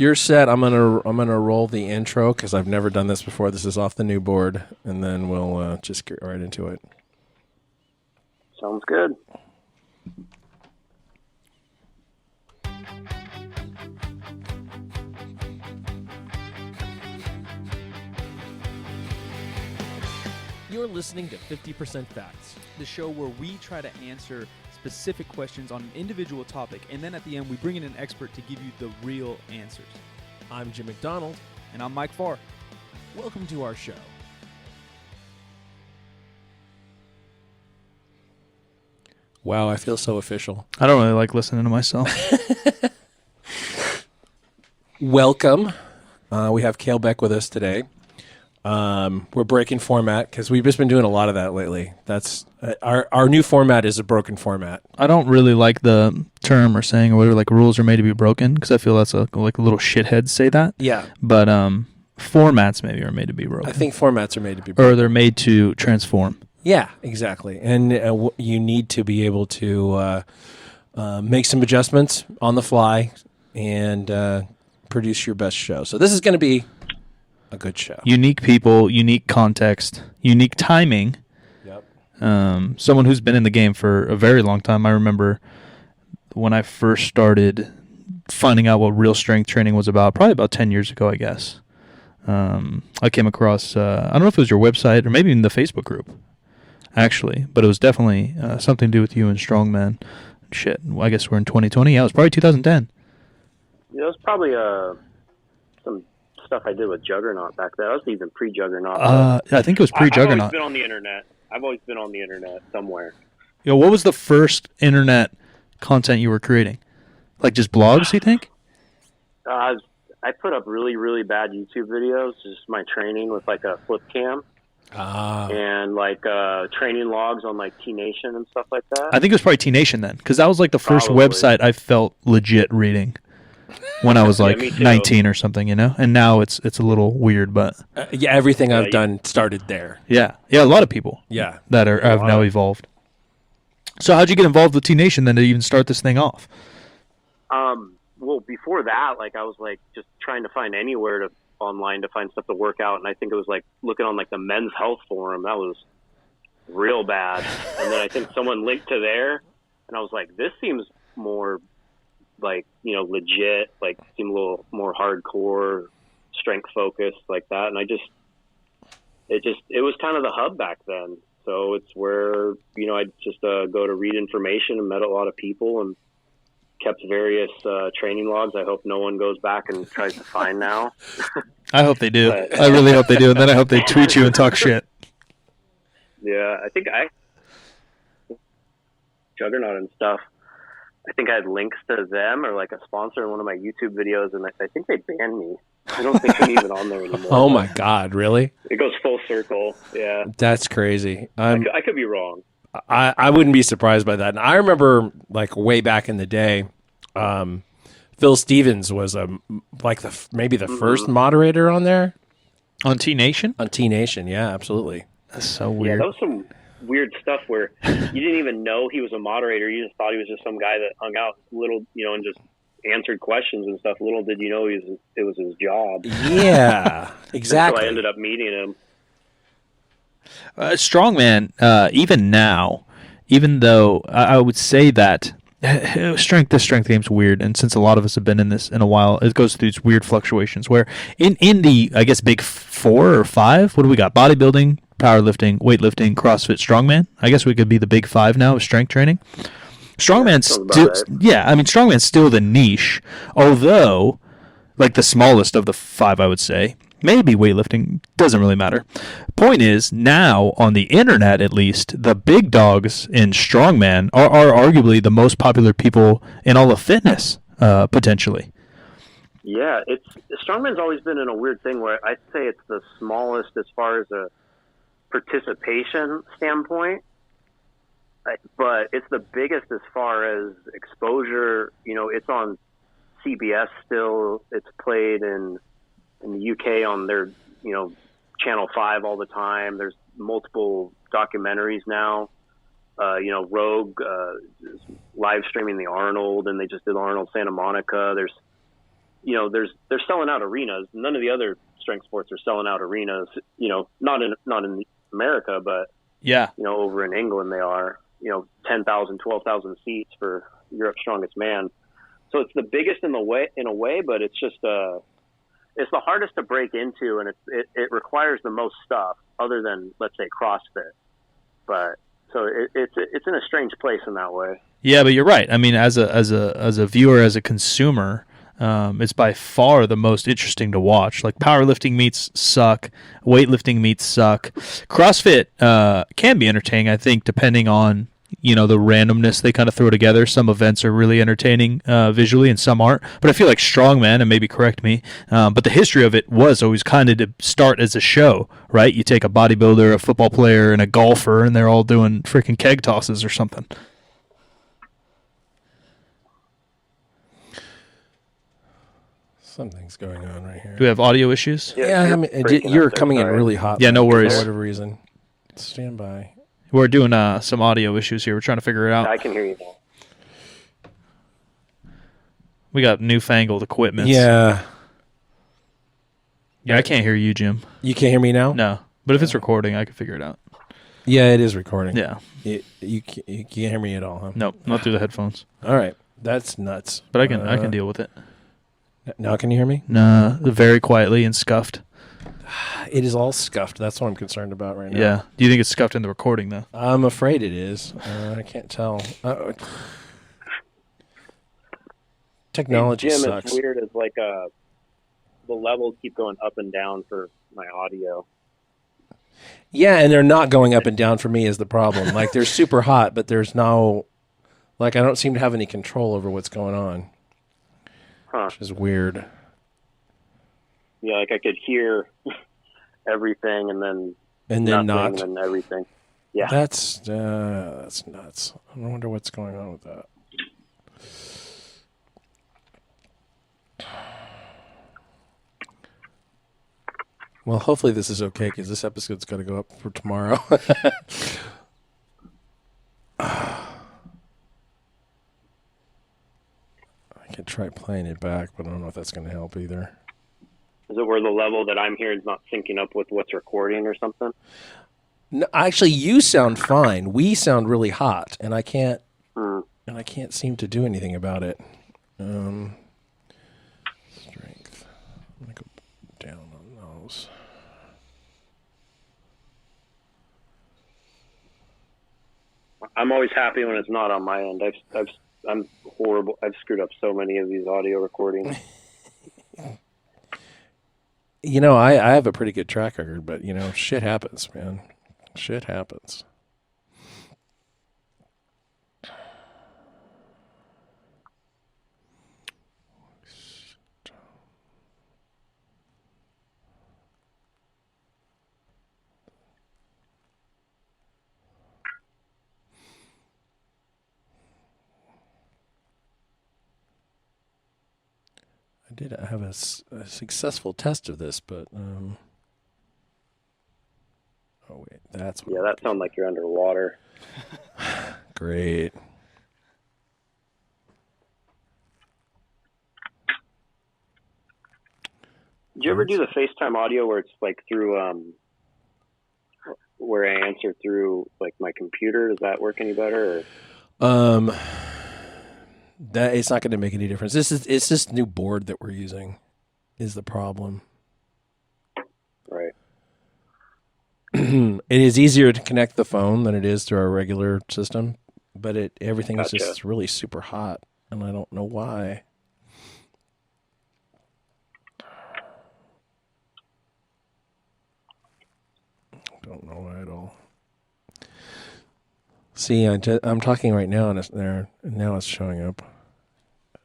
You're set. I'm gonna roll the intro because I've never done this before. This is off the new board, and then we'll just get right into it. Sounds good. You're listening to 50% Facts, the show where we try to answer specific questions on an individual topic, and then at the end we bring in an expert to give you the real answers. I'm Jim McDonald. And I'm Mike Farr. Welcome to our show. Wow, I feel so official. I don't really like listening to myself. Welcome. We have Cale Beck with us today. We're breaking format because we've just been doing a lot of that lately. That's our new format is a broken format. I don't really like the term or saying or whatever, like rules are made to be broken, because I feel that's like a little shithead say that. Yeah. But formats maybe are made to be broken. I think formats are made to be broken. Or they're made to transform. Yeah, exactly. And you need to be able to make some adjustments on the fly and produce your best show. So this is going to be a good show. Unique people, unique context, unique timing. Yep. Someone who's been in the game for a very long time. I remember when I first started finding out what real strength training was about, probably about 10 years ago, I guess. I came across, I don't know if it was your website or maybe in the Facebook group, actually, but it was definitely something to do with you and Strongman. Shit, I guess we're in 2020. Yeah, it was probably 2010. Yeah, it was probably some stuff I did with Juggernaut back then. I was even pre-Juggernaut. I think it was pre-Juggernaut. I've always been on the internet. I've always been on the internet somewhere. Yo, what was the first internet content you were creating? Like just blogs, you think? I put up really, really bad YouTube videos, just my training with like a flip cam. And like training logs on like T-Nation and stuff like that. I think it was probably T-Nation then, because that was like the first Probably. website I felt legit reading when I was like me too. 19 or something, you know? And now it's a little weird, but Yeah, everything I've done started there. yeah, a lot of people Yeah. that have now evolved. So how'd you get involved with T-Nation then to even start this thing off? Well, before that, like I was like just trying to find anywhere online to find stuff to work out, and I think it was like looking on like the Men's Health forum. That was real bad. And then I think someone linked to there, and I was like, this seems more like, you know, legit, like seem a little more hardcore, strength focused like that. And it was kind of the hub back then. So it's where, you know, I'd just go to read information and met a lot of people and kept various training logs. I hope no one goes back and tries to find now. I hope they do. But- I really hope they do, and then I hope they tweet you and talk shit. Yeah, I think Juggernaut and stuff. I think I had links to them or like a sponsor in one of my YouTube videos, and I think they banned me. I don't think I'm even on there anymore. Oh my God, really? It goes full circle. Yeah, That's crazy. I could be wrong. I wouldn't be surprised by that. And I remember, like, way back in the day, Phil Stevens was maybe the first moderator on there. On T-Nation? On T-Nation, yeah, absolutely. That's so Yeah, weird. that was some weird stuff where you didn't even know he was a moderator. You just thought he was just some guy that hung out little, you know, and just answered questions and stuff. Little did you know it was his job. Yeah, exactly. So I ended up meeting him. Strongman, even now, even though I would say that the strength game's weird, and since a lot of us have been in this in a while, it goes through these weird fluctuations where in the, I guess, big 4 or 5, what do we got? Bodybuilding, powerlifting, weightlifting, CrossFit, Strongman. I guess we could be the big 5 now of strength training. Strongman's Strongman's still the niche, although, like the smallest of the 5, I would say. Maybe weightlifting, doesn't really matter. Point is, now, on the internet at least, the big dogs in Strongman are arguably the most popular people in all of fitness, potentially. Yeah, Strongman's always been in a weird thing where I'd say it's the smallest as far as a participation standpoint, but it's the biggest as far as exposure. You know, it's on CBS still. It's played in the UK on their, you know, Channel 5 all the time. There's multiple documentaries now. You know, Rogue is live streaming the Arnold, and they just did Arnold Santa Monica. There's they're selling out arenas. None of the other strength sports are selling out arenas. Not in America, but over in England they are. 10,000, 12,000 seats for Europe's Strongest Man. So it's the biggest in a way, but it's just it's the hardest to break into, and it requires the most stuff other than, let's say, CrossFit. But so it's in a strange place in that way. Yeah, but you're right. I mean, as a viewer, as a consumer, it's by far the most interesting to watch. Like, powerlifting meets suck, weightlifting meets suck. CrossFit can be entertaining, I think, depending on the randomness they kind of throw together. Some events are really entertaining visually, and some aren't. But I feel like Strongman, and maybe correct me, but the history of it was always kind of to start as a show, right? You take a bodybuilder, a football player, and a golfer, and they're all doing freaking keg tosses or something. Something's going on right here. Do we have audio issues? Yeah, you're coming in really hot. Yeah, no worries. For whatever reason. Stand by. We're doing some audio issues here. We're trying to figure it out. I can hear you now. We got newfangled equipment. Yeah. Yeah, I can't hear you, Jim. You can't hear me now? No. But if it's recording, I can figure it out. Yeah, it is recording. Yeah. You can't hear me at all, huh? Nope, not through the headphones. All right. That's nuts. But I can deal with it. Now can you hear me? Nah, very quietly and scuffed. It is all scuffed. That's what I'm concerned about right now. Yeah. Do you think it's scuffed in the recording, though? I'm afraid it is. I can't tell. Technology Jim, sucks. it's weird. It's like the levels keep going up and down for my audio. Yeah, and they're not going up and down for me is the problem. Like, they're super hot, but there's no... Like, I don't seem to have any control over what's going on. Huh. Which is weird. Yeah, like I could hear everything and then not. And then everything. Yeah. That's nuts. I wonder what's going on with that. Well, hopefully this is okay because this episode's got to go up for tomorrow. I could try playing it back, but I don't know if that's going to help either. Is it where the level that I'm hearing is not syncing up with what's recording or something? No, actually, you sound fine. We sound really hot, and I can't seem to do anything about it. Strength. I'm gonna go down on those. I'm always happy when it's not on my end. I'm horrible. I've screwed up so many of these audio recordings. I have a pretty good track record, but, shit happens, man. Shit happens. I did have a successful test of this, but oh wait, that's what that sounds like you're underwater. Great. Did you ever do the FaceTime audio where it's like through where I answer through like my computer? Does that work any better? Or? That it's not going to make any difference. It's this new board that we're using is the problem. Right. It is easier to connect the phone than it is to our regular system, but everything is just really super hot, and I don't know why. Don't know why at all. See, I'm talking right now, and it's there. And now it's showing up.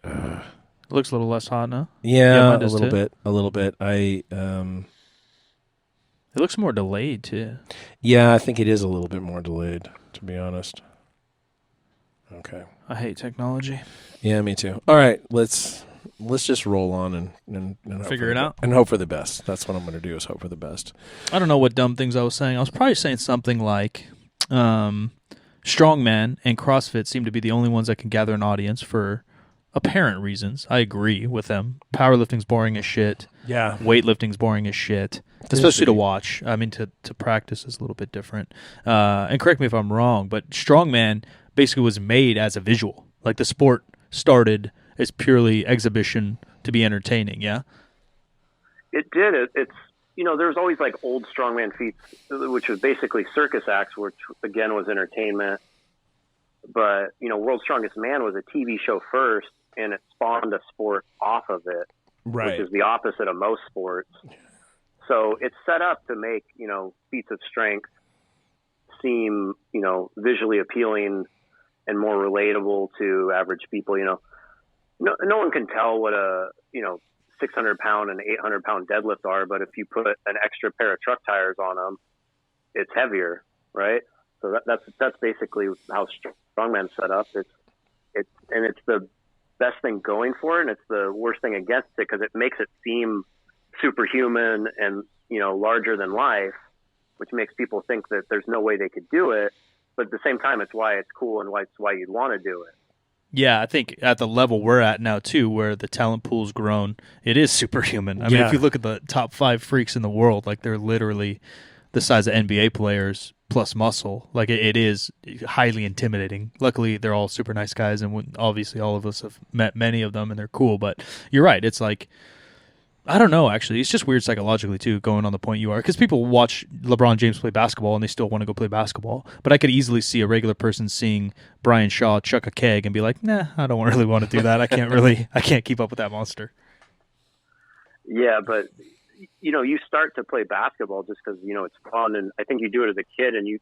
It looks a little less hot now. Yeah, a little bit. A little bit. It looks more delayed too. Yeah, I think it is a little bit more delayed, to be honest. Okay. I hate technology. Yeah, me too. All right, let's just roll on and figure it out and hope for the best. That's what I'm going to do is hope for the best. I don't know what dumb things I was saying. I was probably saying something like Strongman and CrossFit seem to be the only ones that can gather an audience for apparent reasons. I agree with them. Powerlifting's boring as shit. Yeah. Weightlifting's boring as shit, especially to watch. I mean, to practice is a little bit different. And correct me if I'm wrong, but Strongman basically was made as a visual. Like the sport started as purely exhibition to be entertaining, yeah? It did. It's there's always like old strongman feats, which was basically circus acts, which again was entertainment. But World's Strongest Man was a TV show first, and it spawned a sport off of it, Right. which is the opposite of most sports. So it's set up to make feats of strength seem visually appealing and more relatable to average people. No one can tell what a 600-pound and 800-pound deadlift are, but if you put an extra pair of truck tires on them, it's heavier, right? So that's basically how strongman's set up. It's the best thing going for it, and it's the worst thing against it because it makes it seem superhuman and larger than life, which makes people think that there's no way they could do it. But at the same time, it's why it's cool and why you'd want to do it. Yeah, I think at the level we're at now, too, where the talent pool's grown, it is superhuman. I mean, if you look at the top 5 freaks in the world, like they're literally the size of NBA players plus muscle. Like it is highly intimidating. Luckily, they're all super nice guys, and obviously all of us have met many of them, and they're cool. But you're right. It's like, I don't know, actually. It's just weird psychologically, too, going on the point you are. Because people watch LeBron James play basketball, and they still want to go play basketball. But I could easily see a regular person seeing Brian Shaw chuck a keg and be like, nah, I don't really want to do that. I can't keep up with that monster. Yeah, but, you start to play basketball just because, it's fun. And I think you do it as a kid, and you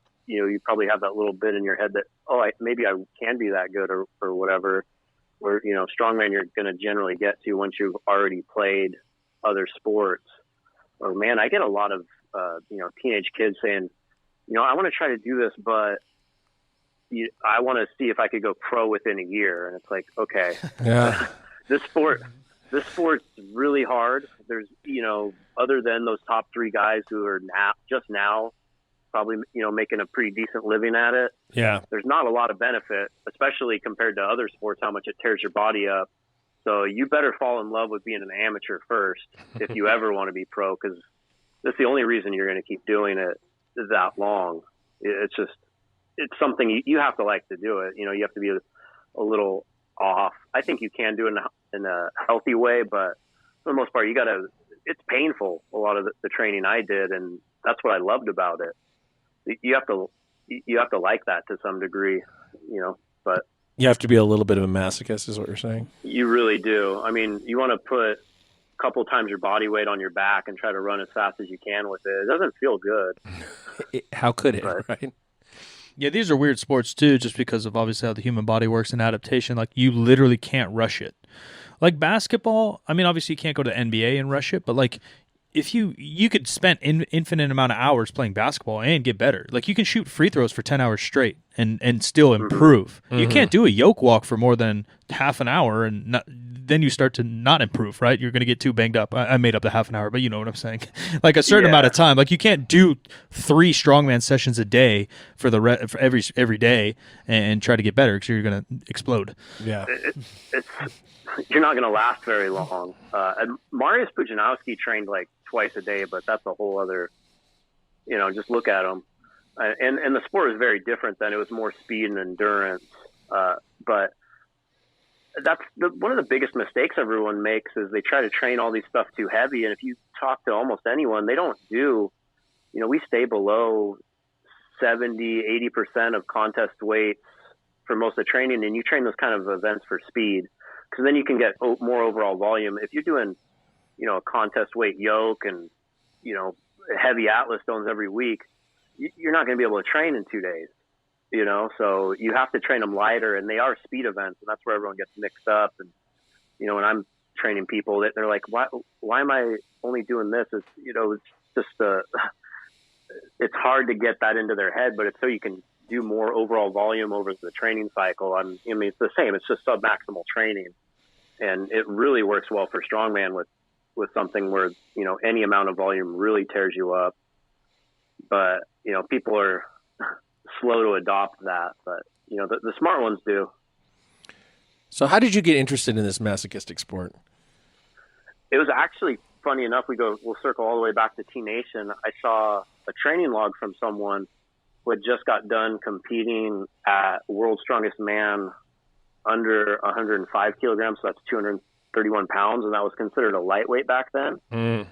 probably have that little bit in your head that, maybe I can be that good or whatever. Where, strongman you're going to generally get to once you've already played other sports. Or man, I get a lot of teenage kids saying, I want to try to do this, but I want to see if I could go pro within a year. And it's like, okay, Yeah. this sport's really hard. There's other than those top 3 guys who are now probably making a pretty decent living at it. Yeah. There's not a lot of benefit, especially compared to other sports, how much it tears your body up. So you better fall in love with being an amateur first if you ever want to be pro, because that's the only reason you're going to keep doing it that long. It's something you have to like to do it. You have to be a little off. I think you can do it in a healthy way, but for the most part, it's painful. A lot of the training I did, and that's what I loved about it. You have to like that to some degree, but You have to be a little bit of a masochist, is what you're saying. you really do. I mean, you want to put a couple times your body weight on your back and try to run as fast as you can with it. It doesn't feel good. How could it, Right. right? Yeah, these are weird sports, too, just because of obviously how the human body works and adaptation. Like, you literally can't rush it. Like basketball, I mean, obviously you can't go to NBA and rush it, but like, if you could spend infinite amount of hours playing basketball and get better. Like you can shoot free throws for 10 hours straight and still improve. You can't do a yoke walk for more than half an hour and then you start to not improve, right? You're going to get too banged up. I made up the half an hour, but you know what I'm saying. Like a certain amount of time. Like you can't do 3 strongman sessions a day for for every day and try to get better because you're going to explode. Yeah. You're not going to last very long. And Mariusz Pudzianowski trained like twice a day, but that's a whole other, just look at him. And the sport is very different then. It was more speed and endurance. But that's one of the biggest mistakes everyone makes is they try to train all these stuff too heavy. And if you talk to almost anyone, they don't do, we stay below 70, 80% of contest weights for most of the training. And you train those kind of events for speed. Because then you can get more overall volume. If you're doing, a contest weight yoke and, heavy Atlas stones every week, you're not going to be able to train in 2 days, So you have to train them lighter, and they are speed events, and that's where everyone gets mixed up. And, when I'm training people, they're like, why am I only doing this? It's, it's just it's hard to get that into their head, but it's so you can do more overall volume over the training cycle. I mean, it's the same. It's just sub-maximal training. And it really works well for strongman with something where, any amount of volume really tears you up. But, people are slow to adopt that. But, the smart ones do. So how did you get interested in this masochistic sport? It was actually funny enough. We'll circle all the way back to T-Nation. I saw a training log from someone who had just got done competing at World's Strongest Man under 105 kilograms. So that's 231 pounds. And that was considered a lightweight back then. Mm.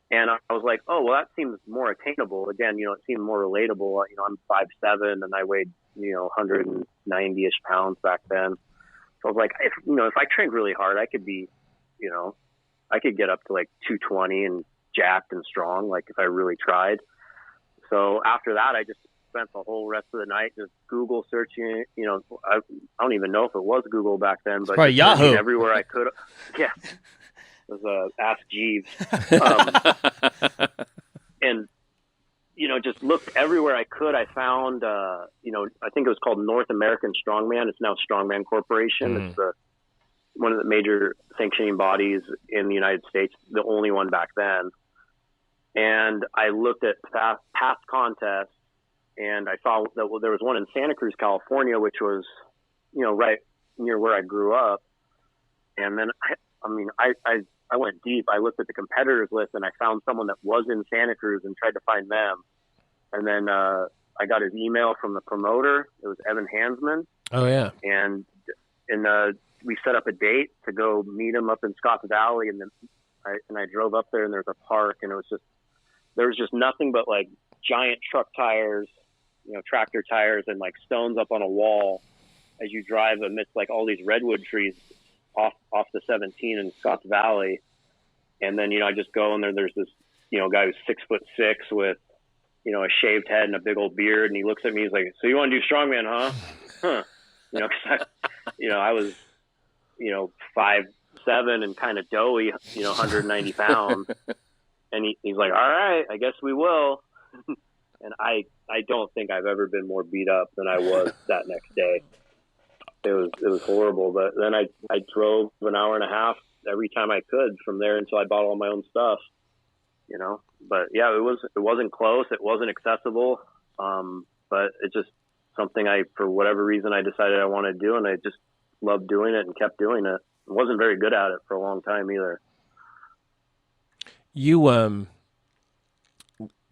And I was like, oh, well, that seems more attainable. Again, it seemed more relatable. I'm 5'7", and I weighed, 190-ish pounds back then. So I was like, if I trained really hard, I could be, I could get up to like 220 and jacked and strong, like if I really tried. So after that, I just spent the whole rest of the night just Google searching. I don't even know if it was Google back then, but probably Yahoo everywhere I could. Yeah, it was Ask Jeeves, and just looked everywhere I could. I found, I think it was called North American Strongman. It's now Strongman Corporation. It's one of the major sanctioning bodies in the United States, the only one back then. And I looked at past contests, and I saw that there was one in Santa Cruz, California, which was, right near where I grew up. And then, I went deep. I looked at the competitors list, and I found someone that was in Santa Cruz and tried to find them. And then I got his email from the promoter. It was Evan Hansman. Oh, yeah. And we set up a date to go meet him up in Scotts Valley. And then I drove up there, and there's a park, and there was just nothing but like giant truck tires, tractor tires, and like stones up on a wall as you drive amidst like all these redwood trees off the 17 in Scotts Valley. And then, I just go and there's this, guy who's 6'6" with, a shaved head and a big old beard. And he looks at me, he's like, so you want to do strongman, huh? Huh. 'Cause I was, 5'7" and kind of doughy, 190 pounds. And he's like, all right, I guess we will. And I don't think I've ever been more beat up than I was that next day. It was horrible. But then I drove an hour and a half every time I could from there until I bought all my own stuff, But yeah, it wasn't close. It wasn't accessible. But it's just something for whatever reason, I decided I wanted to do, and I just loved doing it and kept doing it. I wasn't very good at it for a long time either. You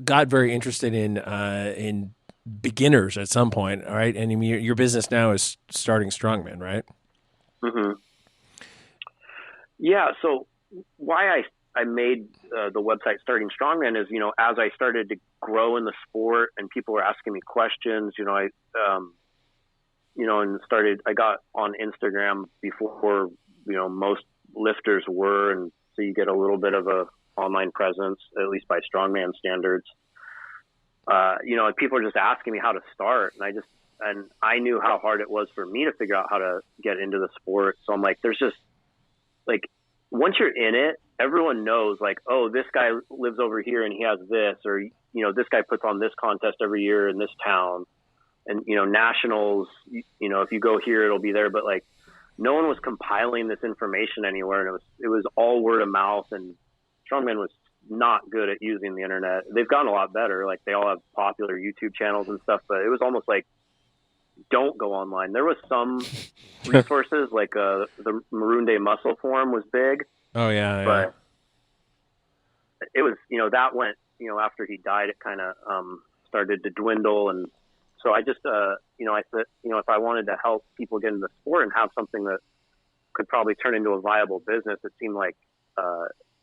got very interested in beginners at some point, all right? And your business now is Starting Strongman, right? Mm-hmm. Yeah. So why I made the website Starting Strongman is, as I started to grow in the sport and people were asking me questions, I got on Instagram before, most lifters were. And so you get a little bit of a online presence, at least by strongman standards. And people are just asking me how to start. And I knew how hard it was for me to figure out how to get into the sport. So I'm like, there's just like, once you're in it, everyone knows like, oh, this guy lives over here and he has this, or, this guy puts on this contest every year in this town. And, nationals, if you go here, it'll be there. But like, no one was compiling this information anywhere. And it was all word of mouth, and Strongman was not good at using the internet. They've gotten a lot better. Like they all have popular YouTube channels and stuff, but it was almost like, don't go online. There was some resources like the Maroon Day Muscle Forum was big. Oh yeah. But it was, that went, after he died, it kind of started to dwindle. And so I just, I said, if I wanted to help people get into the sport and have something that could probably turn into a viable business, it seemed like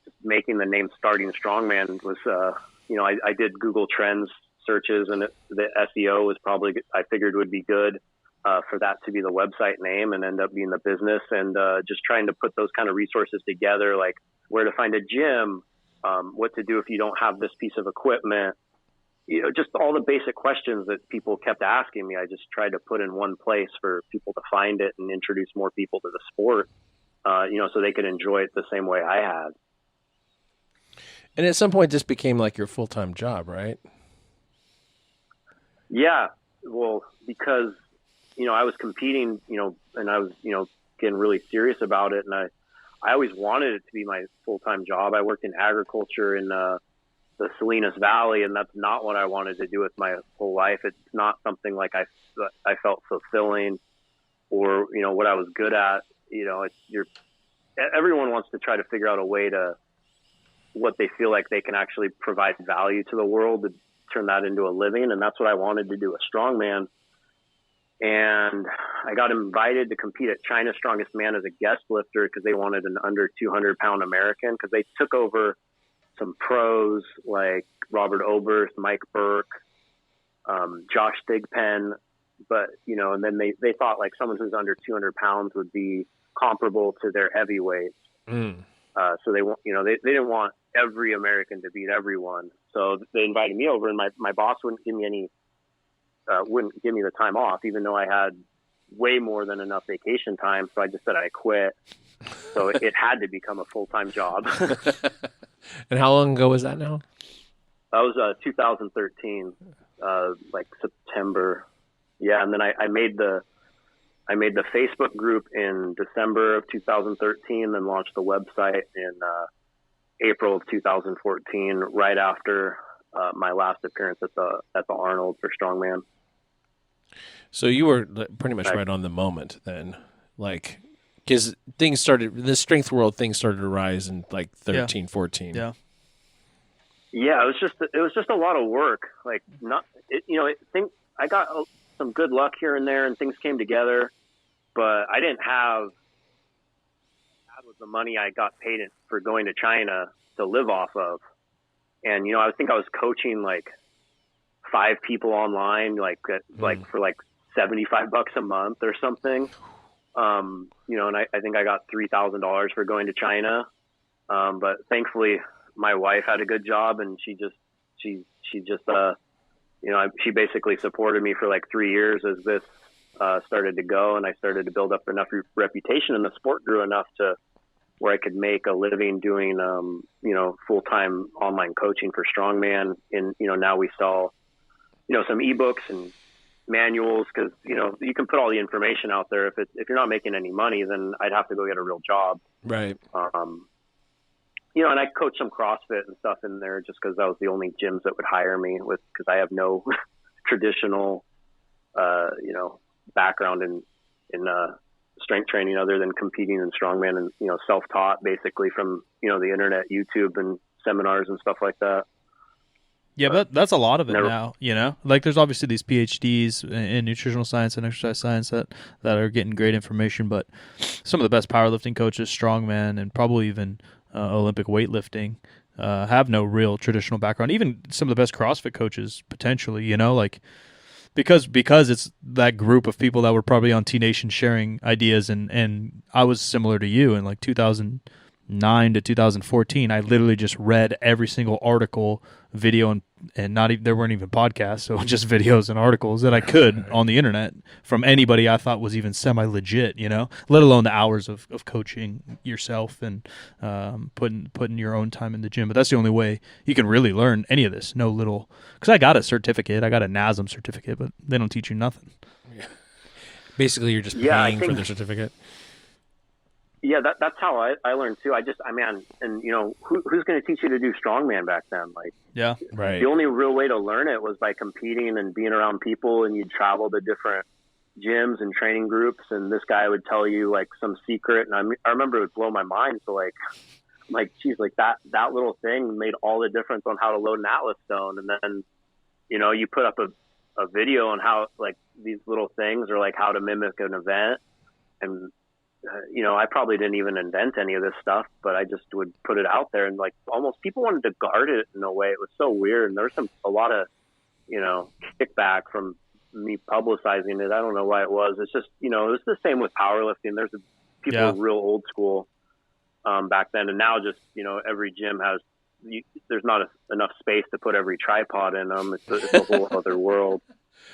just making the name Starting Strongman was, I did Google Trends searches, and the SEO was probably, I figured would be good for that to be the website name and end up being the business. And just trying to put those kind of resources together, like where to find a gym, what to do if you don't have this piece of equipment, just all the basic questions that people kept asking me. I just tried to put in one place for people to find it and introduce more people to the sport, so they could enjoy it the same way I had. And at some point, this became like your full-time job, right? Yeah, well, because, I was competing, and I was, getting really serious about it. And I always wanted it to be my full-time job. I worked in agriculture in the Salinas Valley, and that's not what I wanted to do with my whole life. It's not something like I felt fulfilling. or, what I was good at. Everyone wants to try to figure out a way to what they feel like they can actually provide value to the world to turn that into a living. And that's what I wanted to do with Strongman. And I got invited to compete at China's Strongest Man as a guest lifter because they wanted an under 200-pound American, because they took over some pros like Robert Oberst, Mike Burke, Josh Thigpen. But, and then they thought like someone who's under 200 pounds would be comparable to their heavyweights. So they didn't want every American to beat everyone. So they invited me over, and my boss wouldn't give me the time off, even though I had way more than enough vacation time. So I just said I quit. So it had to become a full-time job. And how long ago was that now? That was 2013, like September. Yeah, and then I made the Facebook group in December of 2013, then launched the website in April of 2014, right after my last appearance at the Arnold for Strongman. So you were pretty much right on the moment then, like, because the strength world things started to rise in like 13, 14. Yeah. Yeah, it was just a lot of work. Like, I got some good luck here and there, and things came together, but I didn't have the money I got paid for going to China to live off of. And, I think I was coaching like 5 people online, for like $75 a month or something. And I think I got $3,000 for going to China. But thankfully my wife had a good job, and she basically supported me for like 3 years as this started to go, and I started to build up enough reputation, and the sport grew enough to where I could make a living doing, full-time online coaching for Strongman. And, now we sell, some eBooks and manuals, because, you can put all the information out there. If you're not making any money, then I'd have to go get a real job. Right. And I coach some CrossFit and stuff in there just because that was the only gyms that would hire me, because I have no traditional, background in strength training other than competing in Strongman and, self-taught basically from, the internet, YouTube, and seminars and stuff like that. Yeah, but that's a lot of it now, Like, there's obviously these PhDs in nutritional science and exercise science that are getting great information, but some of the best powerlifting coaches, Strongman, and probably even Olympic weightlifting have no real traditional background. Even some of the best CrossFit coaches, potentially, like, because it's that group of people that were probably on T-Nation sharing ideas, and I was similar to you in like 2009 to 2014. I literally just read every single article, video, and not even, there weren't even podcasts, so just videos and articles that I could on the internet from anybody I thought was even semi-legit, let alone the hours of coaching yourself and putting your own time in the gym. But that's the only way you can really learn any of this. Because I got a certificate, I got a NASM certificate, but they don't teach you nothing. Yeah. Basically, you're just paying for the certificate. Yeah, that's how I learned too. Who's going to teach you to do Strongman back then? Like, yeah, right. The only real way to learn it was by competing and being around people, and you'd travel to different gyms and training groups, and this guy would tell you like some secret, and I remember it would blow my mind. So geez, like that little thing made all the difference on how to load an Atlas stone. And then, you put up a video on how like these little things, or like how to mimic an event. And I probably didn't even invent any of this stuff, but I just would put it out there, and like almost people wanted to guard it in a way. It was so weird. And there was a lot of, kickback from me publicizing it. I don't know why it was. It's just, it was the same with powerlifting. There's people were real old school back then. And now just, every gym has, there's not enough space to put every tripod in them. It's a whole other world,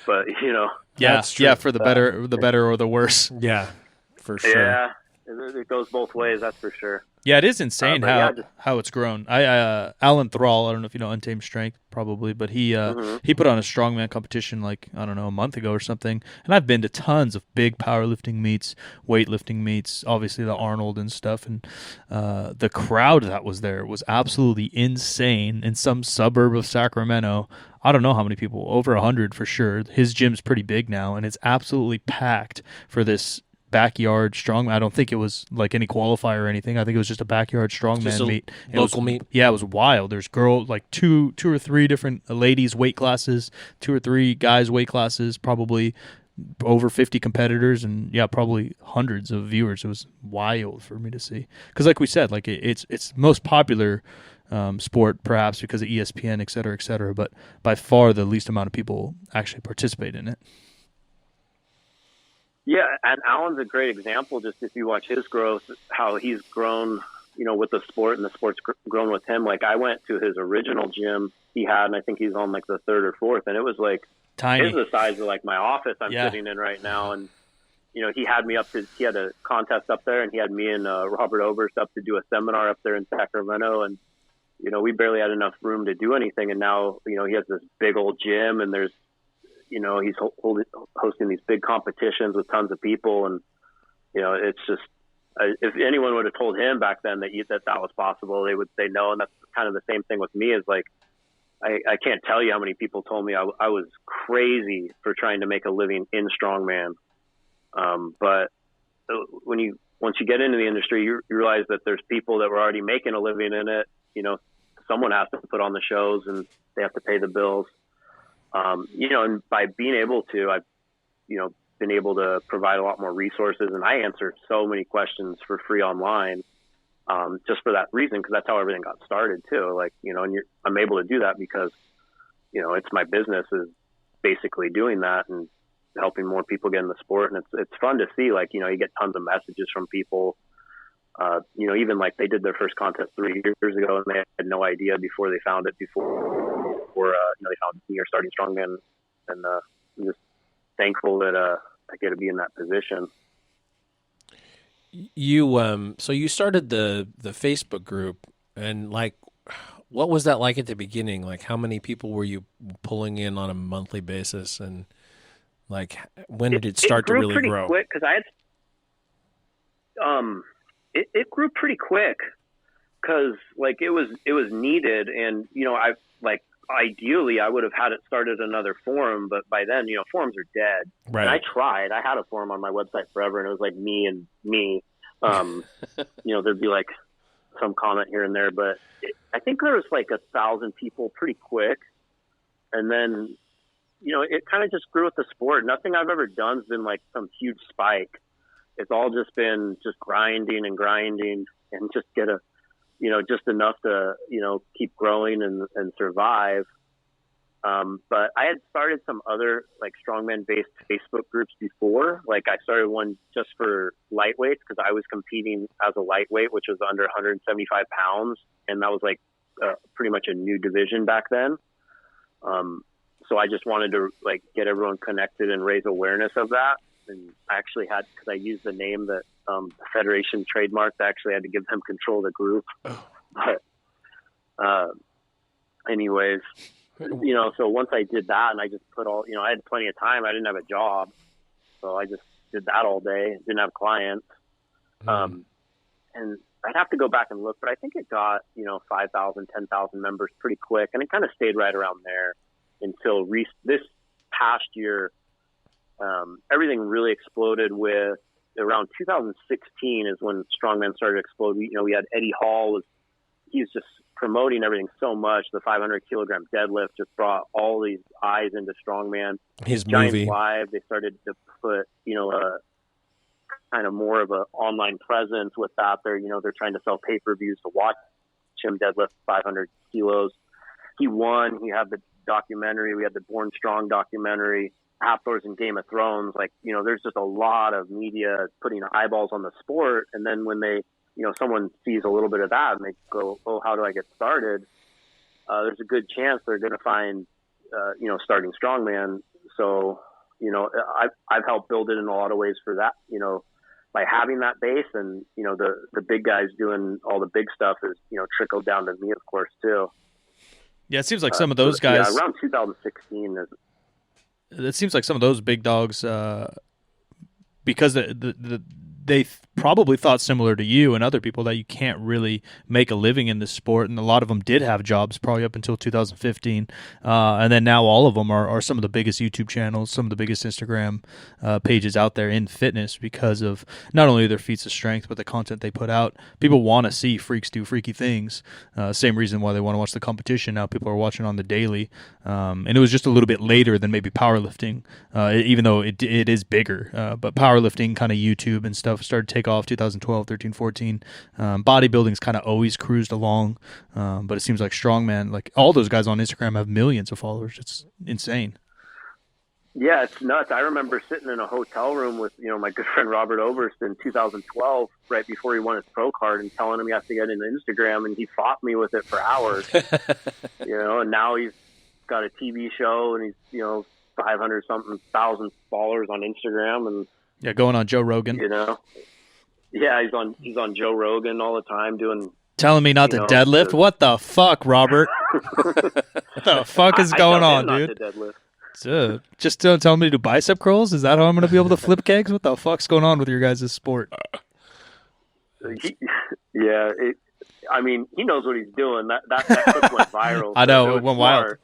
but yeah, that's true. Yeah. For the better or the worse. Yeah. For sure. Yeah, it goes both ways, that's for sure. Yeah, it is insane how it's grown. Alan Thrall, I don't know if you know Untamed Strength, probably, but he put on a strongman competition like, I don't know, a month ago or something. And I've been to tons of big powerlifting meets, weightlifting meets, obviously the Arnold and stuff. And the crowd that was there was absolutely insane in some suburb of Sacramento. I don't know how many people, over 100 for sure. His gym's pretty big now, and it's absolutely packed for this backyard strongman. I don't think it was like any qualifier or anything. I think it was just a backyard strongman meet. Local meet. Yeah, it was wild. There's like two or three different ladies weight classes, 2 or 3 guys weight classes, probably over 50 competitors, and yeah, probably hundreds of viewers. It was wild for me to see, because like we said, like it's most popular sport perhaps because of ESPN, et cetera, but by far the least amount of people actually participate in it. Yeah, and Alan's a great example. Just if you watch his growth, how he's grown, with the sport, and the sport's grown with him. Like, I went to his original gym he had, and I think he's on like the 3rd or 4th, and it was like tiny. It's the size of like my office I'm sitting in right now. And, he had me he had a contest up there, and he had me and Robert Oberst up to do a seminar up there in Sacramento. And, we barely had enough room to do anything. And now, he has this big old gym, and there's, he's hosting these big competitions with tons of people. And, it's just, if anyone would have told him back then that was possible, they would say no. And that's kind of the same thing with me, is like, I can't tell you how many people told me I was crazy for trying to make a living in strongman. But once you get into the industry, you realize that there's people that were already making a living in it. Someone has to put on the shows, and they have to pay the bills. And by being able to, I've, been able to provide a lot more resources, and I answer so many questions for free online. Just for that reason, because that's how everything got started too. Like, and I'm able to do that because, it's my business is basically doing that and helping more people get in the sport. And it's fun to see, like, you get tons of messages from people, even like they did their first contest 3 years ago, and they had no idea before they found it, before they found me or starting Strongman. And, I'm just thankful that, I get to be in that position. You so you started the Facebook group, and like, what was that like at the beginning? Like, how many people were you pulling in on a monthly basis, and like, when did it start to really grow? Quick, because I had it grew pretty quick, because like it was needed, and I like, ideally I would have had it started another forum, but by then, forums are dead. Right. And I tried. I had a forum on my website forever, and it was like me and me. There'd be like some comment here and there, but I think there was like 1,000 people pretty quick. And then, it kind of just grew with the sport. Nothing I've ever done has been like some huge spike. It's all just been just grinding and just get just enough to, keep growing and survive. But I had started some other like strongman based Facebook groups before. Like, I started one just for lightweights, because I was competing as a lightweight, which was under 175 pounds. And that was like pretty much a new division back then. So I just wanted to like get everyone connected and raise awareness of that. And I actually had, because I used the name that the Federation trademarked, I actually had to give them control of the group. But anyways, so once I did that, and I just put all, I had plenty of time. I didn't have a job, so I just did that all day. Didn't have clients. And I'd have to go back and look, but I think it got, 5,000, 10,000 members pretty quick. And it kind of stayed right around there until this past year. Everything really exploded with around 2016 is when Strongman started to explode. We had Eddie Hall, he's just promoting everything so much. The 500 kilogram deadlift just brought all these eyes into Strongman. His Giants movie Live, they started to put, a kind of more of an online presence with that. They're trying to sell pay-per-views to watch him deadlift 500 kilos. He won. He had the documentary. We had the Born Strong documentary. Hathors and Game of Thrones. Like, there's just a lot of media putting eyeballs on the sport. And then when they, someone sees a little bit of that and they go, oh, how do I get started? There's a good chance they're going to find, starting Strongman. So, I've helped build it in a lot of ways for that, by having that base, and, the big guys doing all the big stuff is, trickled down to me, of course, too. Yeah. It seems like some of those guys, around 2016 it seems like some of those big dogs, because the they probably thought similar to you and other people that you can't really make a living in this sport, and a lot of them did have jobs probably up until 2015, and then now all of them are some of the biggest YouTube channels, some of the biggest Instagram pages out there in fitness because of not only their feats of strength but the content they put out. People want to see freaks do freaky things. Same reason why they want to watch the competition. Now people are watching on the daily, and it was just a little bit later than maybe powerlifting, even though it is bigger. But powerlifting, kind of YouTube and stuff, started to take off 2012, 13, 14. Bodybuilding's kind of always cruised along, but it seems like Strongman, like all those guys on Instagram have millions of followers. It's insane. Yeah, it's nuts. I remember sitting in a hotel room with, my good friend Robert Oberst in 2012, right before he won his pro card, and telling him he has to get into Instagram, and he fought me with it for hours. And now he's got a TV show, and he's 500 something thousand followers on Instagram, and going on Joe Rogan. Yeah, he's on Joe Rogan all the time doing. Telling me not to deadlift? What the fuck, Robert? What the fuck is going on, dude? Not to deadlift. Dude, just don't tell me to do bicep curls? Is that how I'm going to be able to flip kegs? What the fuck's going on with your guys' sport? He knows what he's doing. That clip went viral. I know, it went wild.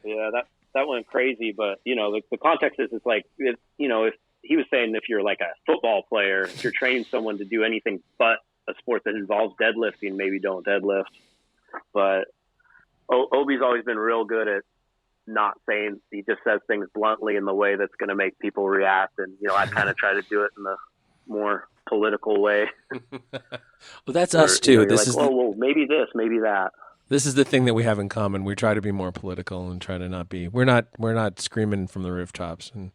Yeah, that went crazy. But the context is, it's like, if he was saying, if you're like a football player, if you're training someone to do anything but a sport that involves deadlifting, maybe don't deadlift. But Obi's always been real good at not saying, he just says things bluntly in the way that's going to make people react. And, I kind of try to do it in the more political way. Well, that's us too. This is maybe this, maybe that. This is the thing that we have in common. We try to be more political and try to not be. We're not screaming from the rooftops, and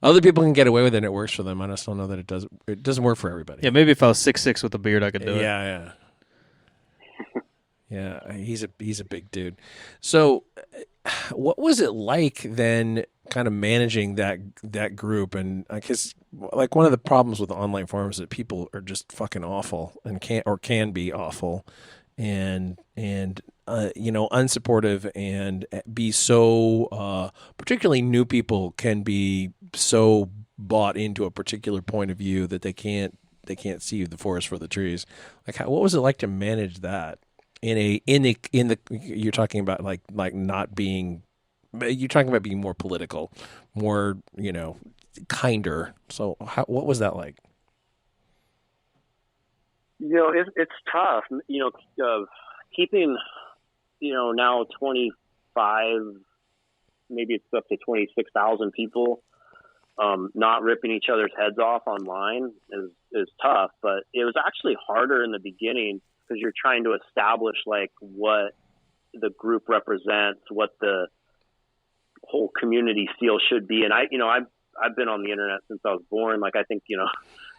other people can get away with it and it works for them. I just don't know that it doesn't work for everybody. Yeah, maybe if I was 6'6" with a beard, I could do it. Yeah. Yeah, he's a big dude. So, what was it like then, kind of managing that group? And because like one of the problems with the online forums is that people are just fucking awful and can be awful, and unsupportive, and be so particularly new people can be so bought into a particular point of view that they can't see the forest for the trees. Like, what was it like to manage that? You're talking about like not being, you're talking about being more political, more, kinder. So what was that like? It's tough, keeping, now 25, maybe it's up to 26,000 people, not ripping each other's heads off online is tough, but it was actually harder in the beginning, because you're trying to establish like what the group represents, what the whole community feel should be. And I've been on the internet since I was born. Like, I think,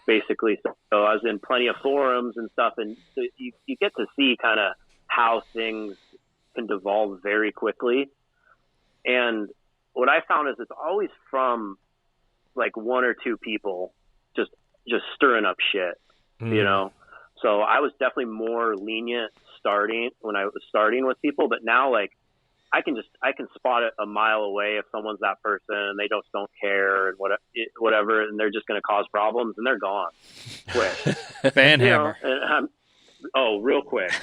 basically, so I was in plenty of forums and stuff. And so you get to see kind of how things can devolve very quickly. And what I found is it's always from like one or two people just stirring up shit, So I was definitely more lenient when I was starting with people, but now like I can spot it a mile away if someone's that person and they just don't care and whatever, and they're just going to cause problems, and they're gone quick. Fan hammer. Real quick.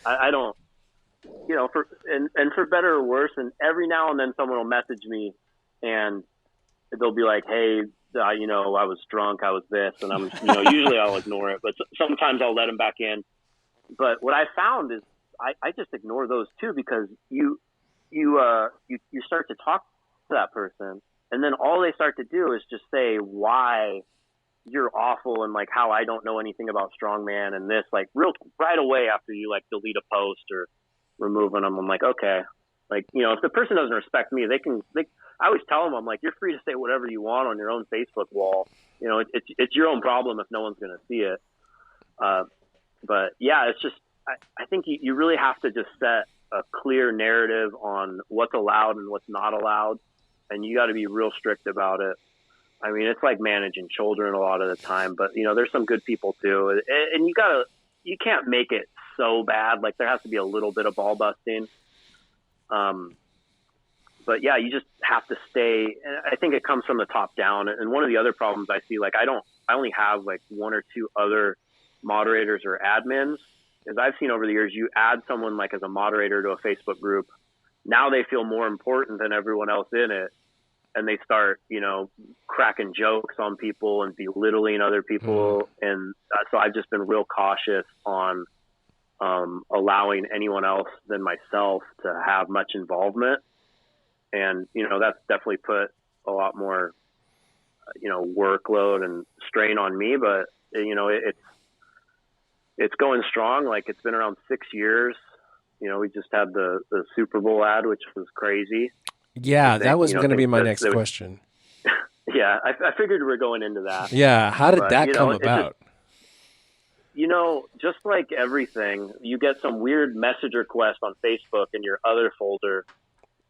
I don't, for better or worse. And every now and then someone will message me and they'll be like, hey, I was drunk, I was this, and I'm, usually I'll ignore it, but sometimes I'll let them back in. But what I found is I just ignore those too, because you start to talk to that person, and then all they start to do is just say why you're awful and like how I don't know anything about Strongman and this, like right away after you like delete a post or removing them. I'm like, okay, like, if the person doesn't respect me, I always tell them, I'm like, you're free to say whatever you want on your own Facebook wall. It's your own problem if no one's going to see it. But yeah, it's just, I think you really have to just set a clear narrative on what's allowed and what's not allowed. And you got to be real strict about it. I mean, it's like managing children a lot of the time, but there's some good people too. And you can't make it so bad. Like, there has to be a little bit of ball busting. But yeah, you just have to stay. And I think it comes from the top down. And one of the other problems I see, like, I don't I only have like one or two other moderators or admins. As I've seen over the years, you add someone like as a moderator to a Facebook group. Now they feel more important than everyone else in it. And they start, cracking jokes on people and belittling other people. And so I've just been real cautious on allowing anyone else than myself to have much involvement. And, that's definitely put a lot more, workload and strain on me. But, it's going strong. Like, it's been around 6 years. We just had the Super Bowl ad, which was crazy. Yeah, that was going to be my next question. Yeah, I figured we were going into that. Yeah, how did that come about? Just like everything, you get some weird message request on Facebook in your other folder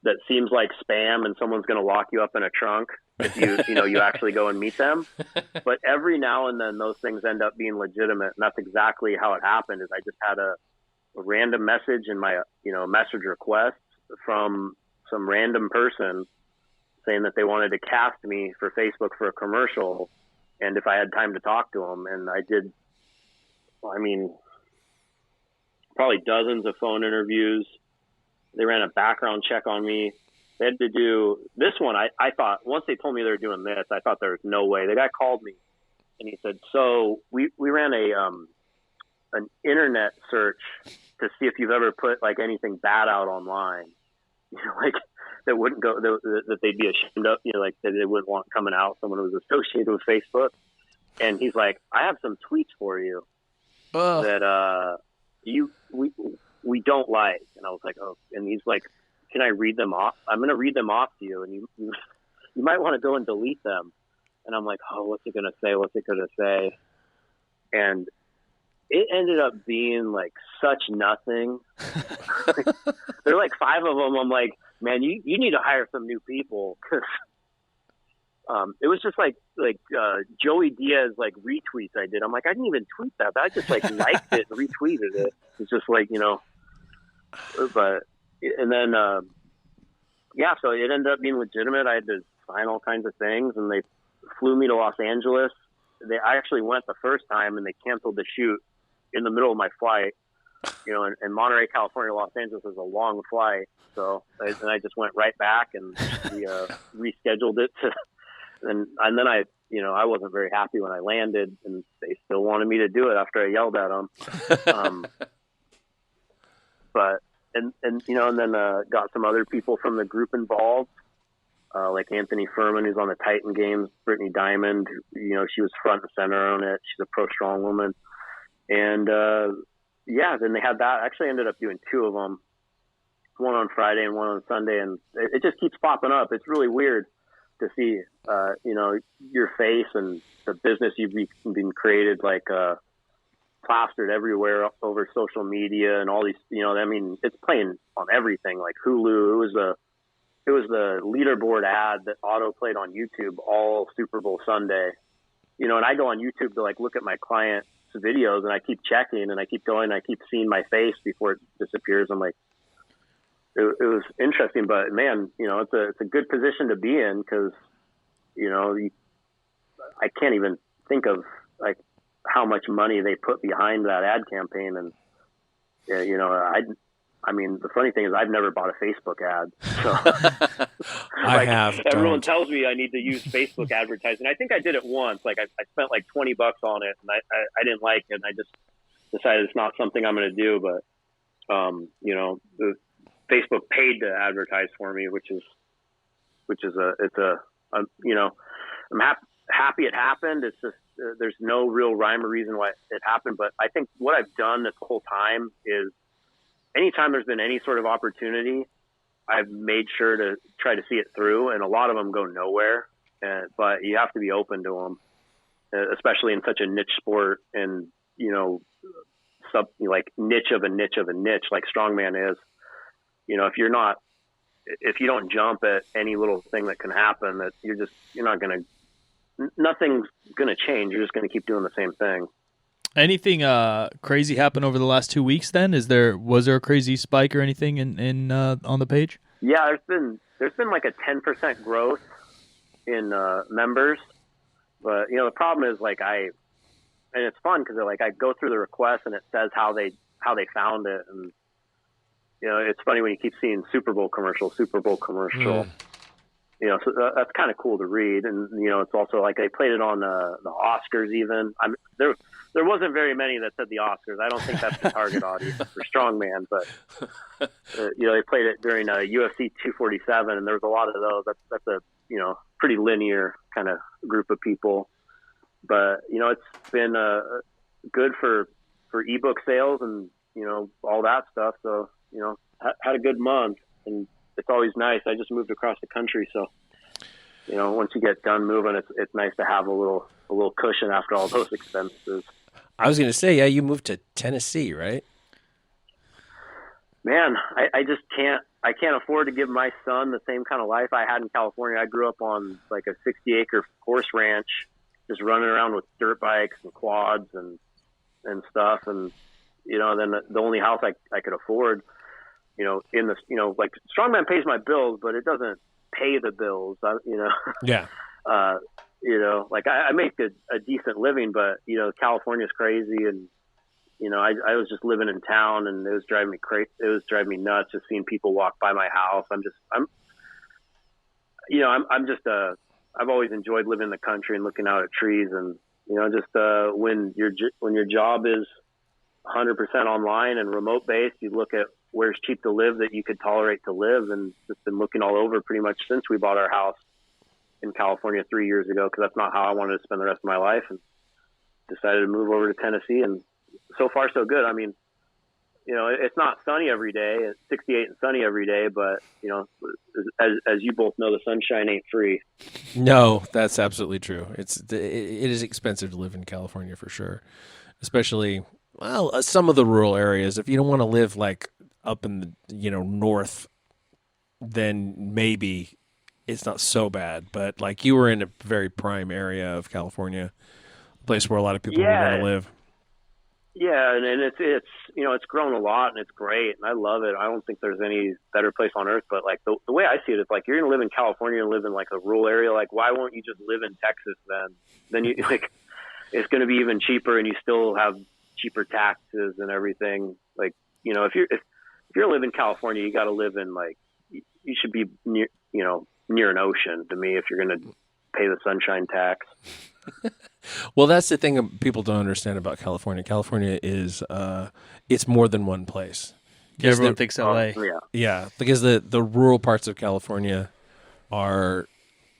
that seems like spam, and someone's going to lock you up in a trunk if you actually go and meet them. But every now and then, those things end up being legitimate, and that's exactly how it happened. Is I just had a random message in my message request from some random person saying that they wanted to cast me for Facebook for a commercial, and if I had time to talk to them. And I did, probably dozens of phone interviews. They ran a background check on me. They had to do this one. I thought, once they told me they were doing this, I thought there was no way. The guy called me and he said, so we ran an internet search to see if you've ever put like anything bad out online, like that wouldn't go, that they'd be ashamed of, like that they wouldn't want coming out, someone who was associated with Facebook. And he's like, I have some tweets for you that we don't like. And I was like, oh, and he's like, can I read them off? I'm going to read them off to you, and you might want to go and delete them. And I'm like, oh, what's it going to say? What's it going to say? And it ended up being like such nothing. There are like 5 of them. I'm like, man, you need to hire some new people, because it was just like Joey Diaz like retweets I did. I'm like, I didn't even tweet that. I just like liked it and retweeted it. It's just like, but and then so it ended up being legitimate. I had to sign all kinds of things, and they flew me to Los Angeles. I actually went the first time, and they canceled the shoot in the middle of my flight. And Monterey, California, Los Angeles is a long flight. So I just went right back, and we rescheduled it to. And then I wasn't very happy when I landed, and they still wanted me to do it after I yelled at them. And then got some other people from the group involved, like Anthony Furman, who's on the Titan Games, Brittany Diamond, she was front and center on it. She's a pro strong woman. And, then they had that. I actually ended up doing 2 of them, one on Friday and one on Sunday. And it just keeps popping up. It's really weird to see, your face and the business you've been created, like, plastered everywhere over social media and all these, it's playing on everything, like Hulu. It was the leaderboard ad that auto played on YouTube all Super Bowl Sunday, and I go on YouTube to like look at my clients' videos, and I keep checking, and I keep going, and I keep seeing my face before it disappears. I'm like, it was interesting, but man, it's a good position to be in, because, I can't even think of like how much money they put behind that ad campaign. And, the funny thing is I've never bought a Facebook ad. So I have. Everyone tells me I need to use Facebook advertising. I think I did it once. Like I spent like $20 on it, and I didn't like it. And I just decided it's not something I'm going to do. But, the Facebook paid to advertise for me, I'm happy it happened. It's just, there's no real rhyme or reason why it happened. But I think what I've done this whole time is anytime there's been any sort of opportunity, I've made sure to try to see it through. And a lot of them go nowhere, but you have to be open to them, especially in such a niche sport, and, like niche of a niche of a niche, like Strongman is. If you don't jump at any little thing that can happen, that nothing's going to change. You're just going to keep doing the same thing. Anything crazy happen over the last 2 weeks then? Was there a crazy spike or anything in on the page? Yeah, there's been like a 10% growth in members. But the problem is and it's fun because like I go through the request and it says how they found it, and it's funny when you keep seeing Super Bowl commercial. So that's kind of cool to read. And, it's also like they played it on the Oscars even. There wasn't very many that said the Oscars. I don't think that's the target audience for Strongman, but, they played it during UFC 247, and there was a lot of those. That's a, pretty linear kind of group of people. But, it's been good for ebook sales and, all that stuff. So, had a good month, and it's always nice. I just moved across the country, so once you get done moving, it's nice to have a little cushion after all those expenses. I was going to say, yeah, you moved to Tennessee, right? Man, I just can't afford to give my son the same kind of life I had in California. I grew up on like a 60-acre horse ranch, just running around with dirt bikes and quads and stuff, and then the only house I could afford. Like Strongman pays my bills, but it doesn't pay the bills. Yeah. Like I make a decent living, but California's crazy, and I was just living in town, and it was driving me crazy. It was driving me nuts just seeing people walk by my house. I've always enjoyed living in the country and looking out at trees, and when your job is 100% online and remote based, you look at where's cheap to live that you could tolerate to live, and just been looking all over pretty much since we bought our house in California 3 years ago, because that's not how I wanted to spend the rest of my life, and decided to move over to Tennessee. And so far so good. I mean, it's not sunny every day. It's 68 and sunny every day, but as you both know, the sunshine ain't free. No, that's absolutely true. It is expensive to live in California for sure, especially some of the rural areas. If you don't want to live like up in the north, then maybe it's not so bad. But like you were in a very prime area of California, a place where a lot of people want to live. Yeah, and it's grown a lot, and it's great, and I love it. I don't think there's any better place on earth. But like the way I see it is like you're gonna live in California and live in like a rural area. Like why won't you just live in Texas then? Then you like it's gonna be even cheaper, and you still have cheaper taxes and everything. Like if you're living in California, you got to live in like you should be near an ocean to me if you're going to pay the sunshine tax. Well, that's the thing that people don't understand about California. California is it's more than one place. Everyone thinks LA. Yeah, because the rural parts of California are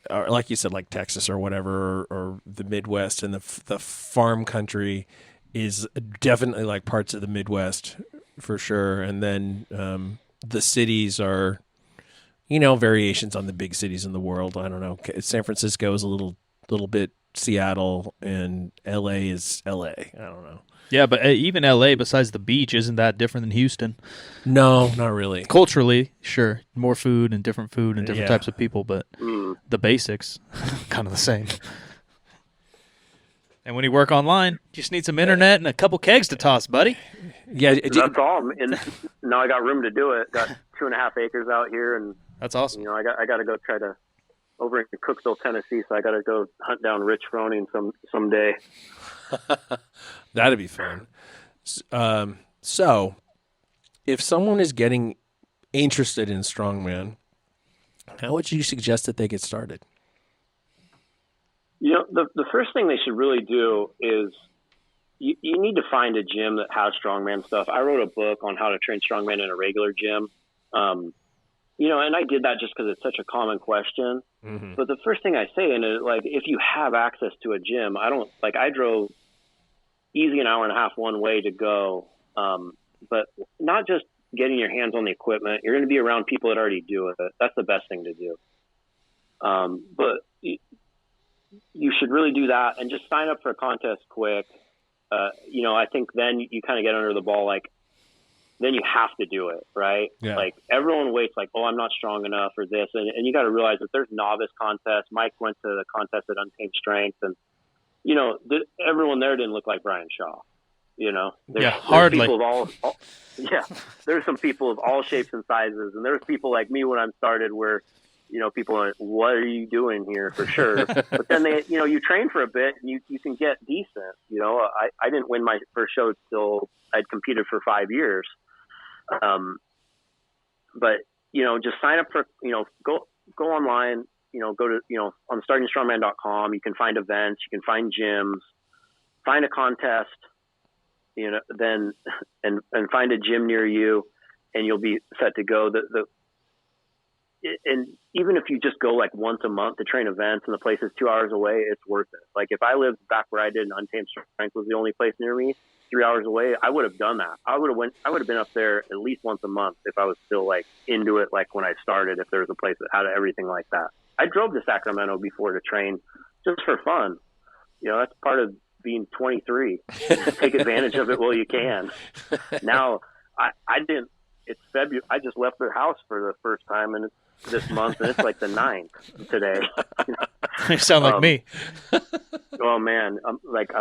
like you said, like Texas or whatever, or the Midwest, and the farm country is definitely like parts of the Midwest for sure. And then the cities are, variations on the big cities in the world. I don't know. San Francisco is a little bit Seattle, and LA is LA. I don't know. Yeah, but even LA, besides the beach, isn't that different than Houston? No, not really. Culturally, sure. More food and different types of people, but the basics, kind of the same. And when you work online, you just need some internet and a couple kegs to toss, buddy. Yeah, that's all. And now I got room to do it. Got 2.5 acres out here, and that's awesome. I got to go try to over in Cookeville, Tennessee. So I got to go hunt down Rich Froning someday. That'd be fun. So, if someone is getting interested in Strongman, how would you suggest that they get started? The first thing they should really do is you need to find a gym that has Strongman stuff. I wrote a book on how to train Strongman in a regular gym. And I did that just because it's such a common question. Mm-hmm. But the first thing I say, and like, if you have access to a gym, I drove easy an hour and a half one way to go. But not just getting your hands on the equipment. You're going to be around people that already do it. That's the best thing to do. But you should really do that and just sign up for a contest quick. I think then you kind of get under the ball, like, then you have to do it, right? Yeah. Like everyone waits like, oh, I'm not strong enough or this. And you got to realize that there's novice contests. Mike went to the contest at Untamed Strength, and, everyone there didn't look like Brian Shaw, hardly. People of there's some people of all shapes and sizes. And there's people like me when I started where, people are like, what are you doing here for sure? But then you train for a bit and you can get decent. I didn't win my first show till I'd competed for 5 years. But, just sign up for, go online, go to, on startingstrongman.com, you can find events, you can find gyms, find a contest, then, and find a gym near you and you'll be set to go. And even if you just go like once a month to train events and the place is 2 hours away, it's worth it. Like if I lived back where I did and Untamed Strength was the only place near me, 3 hours away, I would have done that. I would have been up there at least once a month if I was still like into it. Like when I started, if there was a place that had everything like that. I drove to Sacramento before to train just for fun. That's part of being 23. Take advantage of it while you can. Now I didn't, it's February. I just left the house for the first time and it's this month and it's like the 9th today. You sound like me. Oh man. I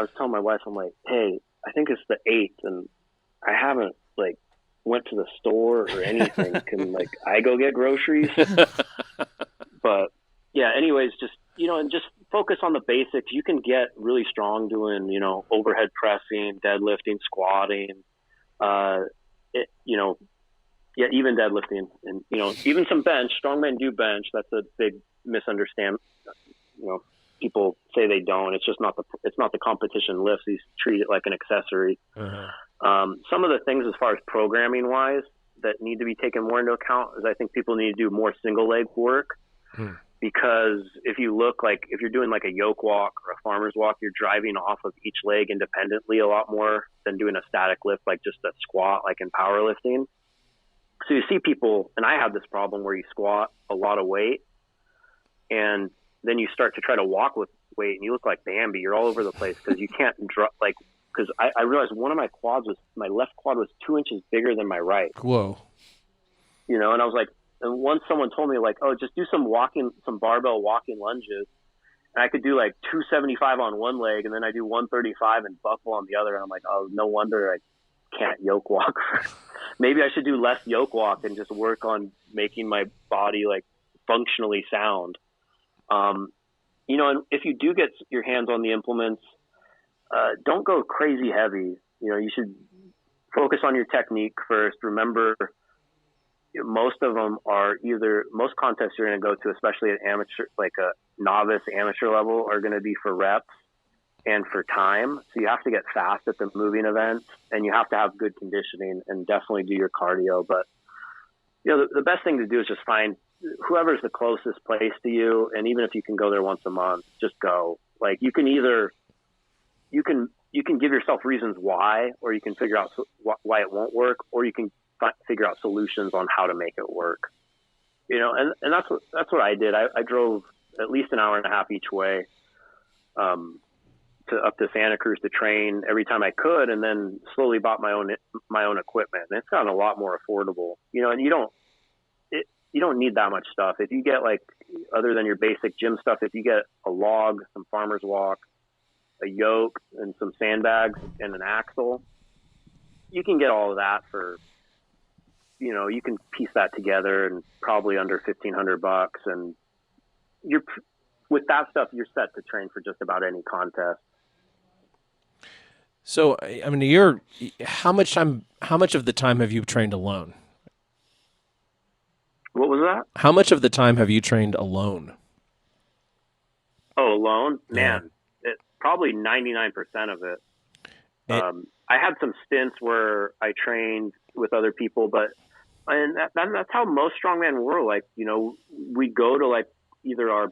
was telling my wife, I'm like, hey, I think it's the 8th and I haven't like went to the store or anything. Can I go get groceries? But yeah, anyways, just, and just focus on the basics. You can get really strong doing, overhead pressing, deadlifting, squatting, even deadlifting and, even some bench. Strongmen do bench. That's a big misunderstanding. People say they don't. It's just not the competition lifts. These treat it like an accessory. Uh-huh. Some of the things as far as programming wise that need to be taken more into account is I think people need to do more single leg work. Because if you look if you're doing like a yoke walk or a farmer's walk, you're driving off of each leg independently a lot more than doing a static lift, like just a squat, like in powerlifting. So you see people, and I have this problem where you squat a lot of weight and then you start to try to walk with weight and you look like Bambi. You're all over the place because you can't drop, because I realized one of my left quad was 2 inches bigger than my right. Whoa. And I was like, and once someone told me just do some barbell walking lunges. And I could do 275 on one leg and then I do 135 and buckle on the other. And I'm like, oh, no wonder I can't yoke walk. Maybe I should do less yoke walk and just work on making my body functionally sound. And if you do get your hands on the implements, don't go crazy heavy. You should focus on your technique first. Remember, most of them are most contests you're going to go to, especially at amateur, like a novice amateur level, are going to be for reps and for time. So you have to get fast at the moving events and you have to have good conditioning and definitely do your cardio. But, the best thing to do is just find whoever's the closest place to you. And even if you can go there once a month, just go. You can give yourself reasons why, or you can figure out why it won't work, or you can figure out solutions on how to make it work. And that's what I did. I drove at least an hour and a half each way up to Santa Cruz to train every time I could, and then slowly bought my own equipment. And it's gotten a lot more affordable. And you don't need that much stuff. If you get other than your basic gym stuff, if you get a log, some farmer's walk, a yoke, and some sandbags and an axle, you can get all of that for, you can piece that together and probably under $1,500. And with that stuff, you're set to train for just about any contest. So, I mean, how much of the time have you trained alone? What was that? How much of the time have you trained alone? Oh, alone? Man, it's probably 99% of it. I had some stints where I trained with other people, but that's how most strongman were. We go to either our,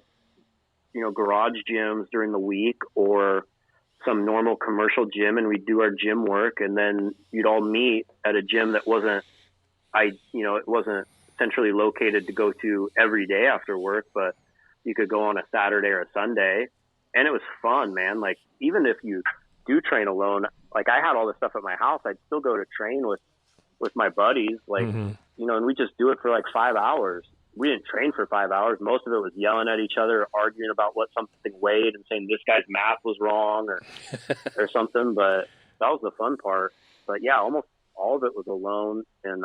garage gyms during the week or some normal commercial gym, and we'd do our gym work, and then you'd all meet at a gym that wasn't centrally located to go to every day after work, but you could go on a Saturday or a Sunday, and it was fun, man. Even if you do train alone, I had all this stuff at my house, I'd still go to train with my buddies, and we just do it for 5 hours. We didn't train for 5 hours. Most of it was yelling at each other, arguing about what something weighed and saying this guy's math was wrong or something. But that was the fun part. But yeah, almost all of it was alone. And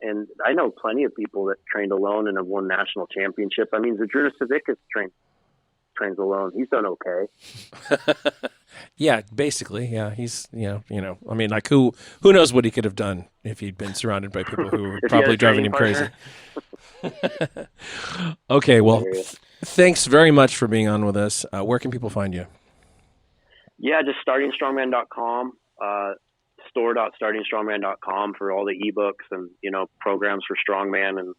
And I know plenty of people that trained alone and have won national championship. I mean, Zadrunas Savickas trains alone. He's done okay. Yeah, basically. Yeah, he's I mean, like who knows what he could have done if he'd been surrounded by people who were probably driving him crazy. Okay, well, thanks very much for being on with us. Where can people find you? Yeah, just startingstrongman.com, store.startingstrongman.com for all the ebooks and, programs for strongman and,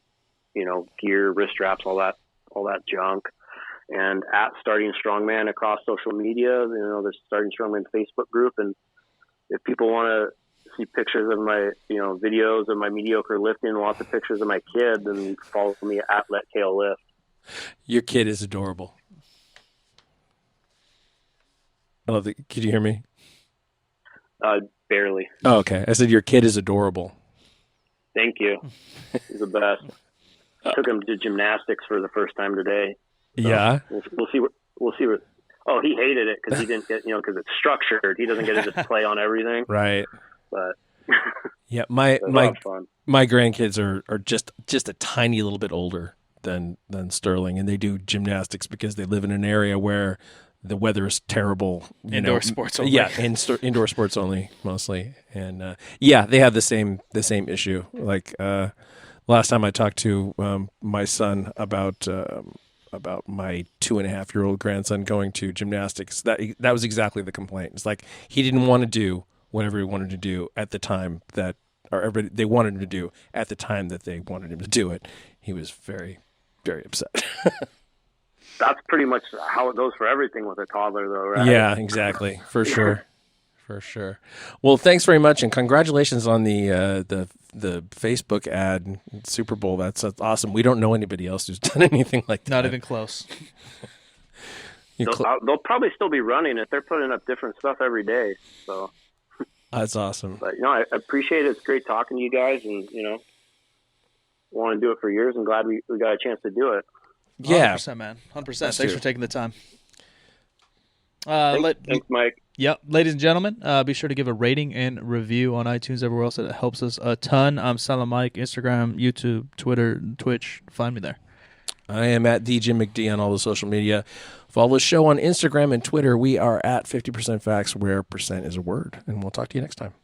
gear, wrist straps, all that junk. And at Starting Strongman across social media, the Starting Strongman Facebook group. And if people want to see pictures of my, videos of my mediocre lifting, lots of pictures of my kid, then you can follow me at Let Kale Lift. Your kid is adorable. I love that. Could you hear me? Barely. Oh, okay. I said your kid is adorable. Thank you. He's the best. Took him to gymnastics for the first time today. So yeah. We'll see. We'll see. Oh, he hated it because he didn't get, because it's structured. He doesn't get to just play on everything. Right. But yeah, my fun. My grandkids are just a tiny little bit older than Sterling, and they do gymnastics because they live in an area where the weather is terrible. Indoor sports only. Yeah, indoor sports only mostly, and they have the same issue. Like last time I talked to my son about my 2.5-year-old grandson going to gymnastics, that was exactly the complaint. It's like he didn't want to do whatever he wanted to do at the time that, or they wanted him to do at the time that they wanted him to do it. He was very, very upset. That's pretty much how it goes for everything with a toddler, though, right? Yeah, exactly, for sure, for sure. Well, thanks very much, and congratulations on the Facebook ad Super Bowl. That's awesome. We don't know anybody else who's done anything like that. Not even close. They'll probably still be running it. They're putting up different stuff every day. So that's awesome. But I appreciate it. It's great talking to you guys, and want to do it for years, and glad we got a chance to do it. Yeah, 100%, man. 100%. Thanks for taking the time. Thanks, Mike. Yep. Ladies and gentlemen, be sure to give a rating and review on iTunes, everywhere else. It helps us a ton. I'm Silent Mike, Instagram, YouTube, Twitter, Twitch. Find me there. I am at the Jim McD on all the social media. Follow the show on Instagram and Twitter. We are at 50% Facts, where percent is a word. And we'll talk to you next time.